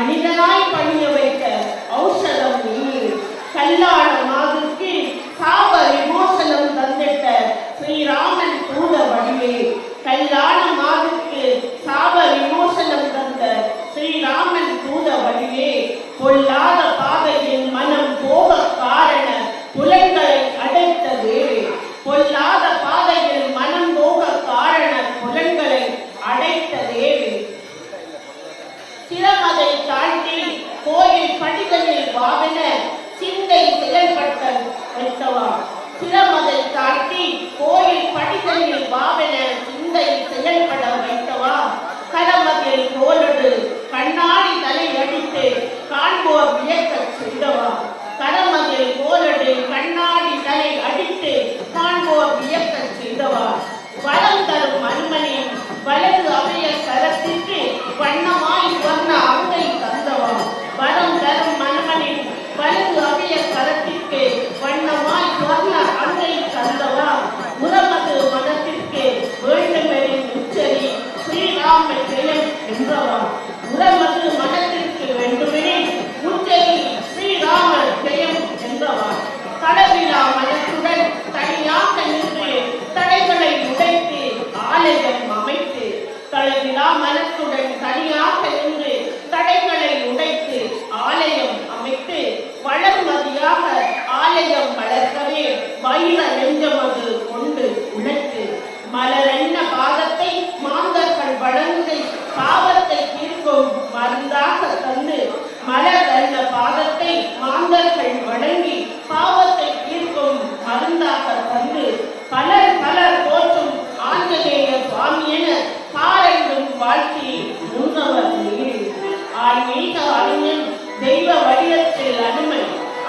மனிதனாய் பணிய வைத்த ஔஷதம் நீ. கல்லான மாதுக்கு சாப விமோசனம் தந்திட்ட ஸ்ரீராமன் தூத வடிவே. கல்லான மாதுக்கு சாப விமோசனம் தந்த ஸ்ரீராமன் தூத வடிவே. பொல்லாத பாதையில் மனம் போக காரண புலன்களை அடைத்த தேவே. பொல்லாத பாதையில் மனம் போக காரண புலன்களை அடைத்த தேவே. சிரமதை தாண்டி கோயில் படிகளில் வாவன சிந்தை செயல்பட்ட வைத்தவா. சிரமதை தாண்டி கோயில் படிகளில் வாவன சிந்தை செயல்பட வைத்தவா. கரமதில் கோலடு கண்ணாடி தலை அடித்து காண்போர் வியக்க செய்தவா. கரமதில் கோலடு கண்ணாடி தலை அடித்து காண்போர் வியக்க செய்தவா. வளம் தரும் மண்மணி வலது அவைய கரத்திற்கு வண்ணமாய் வண்ண அங்கை தந்தவா. வரம் தரும் மண்மணி வலது அவைய கரத்திற்கு வண்ணமாய் வண்ண அங்கை தந்தவா. உரமது மனத்திற்கு வேண்டுமெனின் உச்சரி ஸ்ரீராம ஜெயம் என்றவா. உரமது மனத்திற்கு வேண்டுமெனின் உச்சரி ஸ்ரீராம ஜெயம் என்றவா. தடவிழா மனத்துடன் தனியாக நின்று தடைகளை உடைத்து ஆலயம் அமைத்து. தடவிழா மனத்துடன் தனியாக நின்று தடைகளை உடைத்து ஆலயம் அமைத்து. வளர்மதியாக ஆலயம் வளர்க்கவே வைர நெஞ்சமது கொண்டு உழைத்து. மலரென்ன பாதத்தை மாந்தர்கள் வழங்கு பாவத்தை தீர்க்கும் மருந்தாக தந்து. மலரென்ன பாதத்தை மாந்தர்கள் வழங்கி பாவத்தை தீர்க்கும் மருந்தாக தந்து. பலர் பலர் போற்றும் ஆஞ்சநேய சுவாமி என பாரெங்கும் வாழ்த்தி முன்னவர் நீர். ஆன்மீக அறிஞன் தெய்வ வடிவத்தில் அனுமை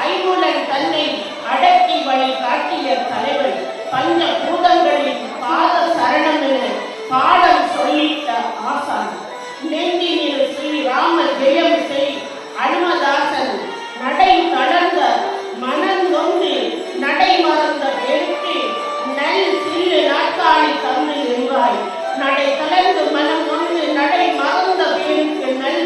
ஐம்புலன் தன்னை அடக்கி வழி காட்டிய தலைவர். பஞ்ச பூதங்களின் பாத சரணம் என பாடம் சொல்லிட்ட ஆசான். நெஞ்சினில் ஸ்ரீராம ஜெயம் செய் அனுமதாசன். நடை தளர்ந்த மனம் நொந்து நடை மறந்த பேருக்கு நல் சில்லு நாட்காலி தந்து நின்றாய். நடை தளர்ந்து மனம் நொந்து நடை மறந்த பேருக்கு நல்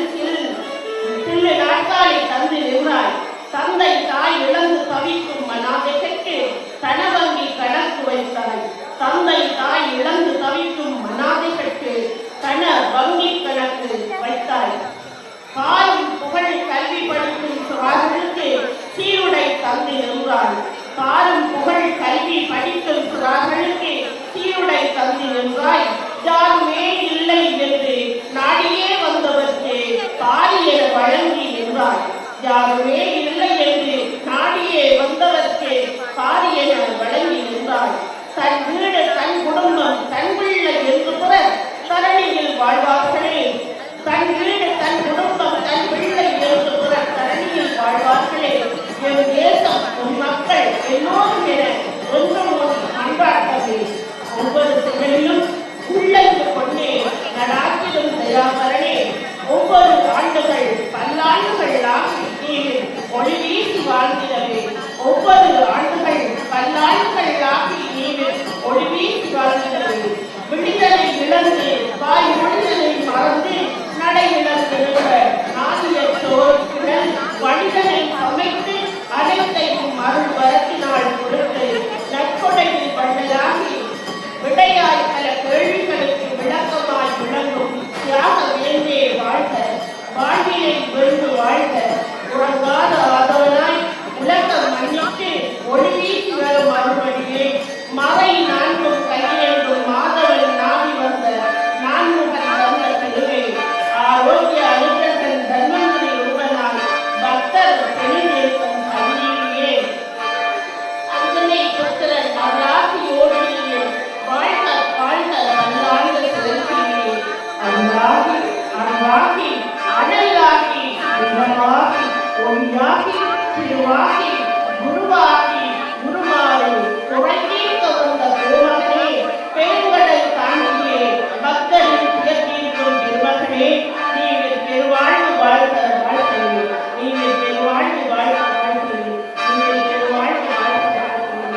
சில்லு நாட்காலி தந்து நின்றாய். தந்தை தாய் இழந்து தவிக்கும் மனாதைக்கு கனவங்கி கணக்கு வைத்தாய். தந்தை தாய் இழந்து தவிக்கும் மனாதைக்கு கன வங்கி கணக்கு வைத்தாய். பாரும் புகழ் கல்வி படிக்கும் சுறார்களுக்கு சீருடை தந்து நின்றாய். பாரும் புகழ் கல்வி படிக்கும் சுறார்களுக்கு சீருடை தந்து நின்றாய். யாருமே இல்லை என்று நாடியே வந்தவர்க்கு பாரியன வழங்கி நின்றாய். யாருமே இல்லை என்று நாடியே வந்தவர்க்கு பாரியன வழங்கி நின்றாய். தன் வீடு தன் குடும்பம் தன் பிள்ளை என்று கூட தரணியில் வாழ்வார்களே. தன் வீடு தன் குடும்பம் தன் பிள்ளை என்று கூட தரணியில் வாழ்வார்களே. என் தேசம் உன் மக்கள் எல்லோரும் என ஒன்றும் அன்றாட்டவே. ஒவ்வொரு செயலிலும் உள்ளங்கு கொண்டே நடாக்கிடும் தயாபரணே. ஒவ்வொரு ஆண்டுகள் பல்லாண்டுகள் ஆகி ஒளி வீசி வாழ்ந்திடவே. ஒவ்வொரு ஆண்டுகள் பல்லாண்டுகள் ஆகி ஒளி வீசி வாழ்ந்திடவே. விடுதலை இழந்து வாய் விடுதலை மறந்து நடை இழந்து நாதிய சோறுக்குடன் வழிதனை அமைத்து அனைத்தையும் அருள் வரத்தினால் கொடுத்து நற்கொடையில் வள்ளலாகி விடையாய் பல கேள்விகளுக்கு விளக்கமாய் விளங்கும் தியாக வேண்டே வாழ்க. வாழ்வினை வென்று வாழ்க. உறங்காத ஆதவனாய் உலகம் மன்னித்து ஒளி வீசி வரும் அருள்வழியே. மறை நான்கும் கையெழும் மாதவன் நாடி வந்த நான்முகன் தந்த திருவே. ஆரோக்கிய அனுகிரகன் தன்வந்திரி ரூபனாய் பக்தர் தெளிந்திருக்கும் கல்வியே. அங்கனை புத்திரன் அருளாகி ஓடியே வாழ்க வாழ்க பல்லாண்டு செலுத்தியே. அருளாகி அருளாகி அனலாகி உருவாகி ஒளியாகி திருவாகி குருவாகி குருமாறு குறைத்தீர்க்க வந்த கோமகனே. பெருங்கடல் தாண்டியே பக்தரின் துயர்த்தீர்க்கும் திருமகனே. நீங்கள் பெருவாழ்வு வாழ்க வாழ்க்கையே. நீங்கள் பெருவாழ்வு வாழ்க வாழ்க்கையே. நீங்கள் பெருவாழ்வு வாழ்க வாழ்க்கையே.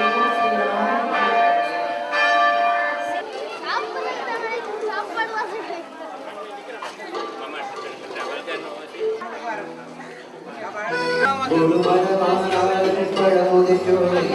ஒரு மனமானாலும் பழமுதிர்ச்சோலை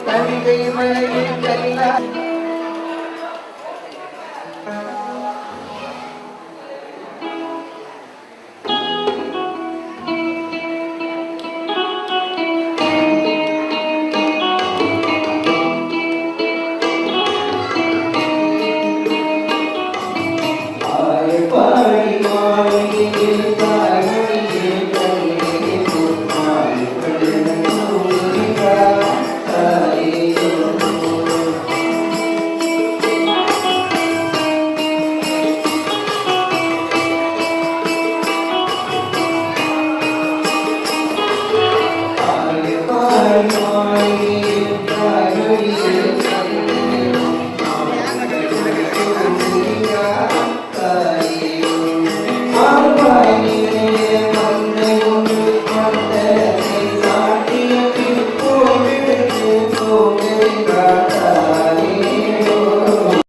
தந்தை மலையில்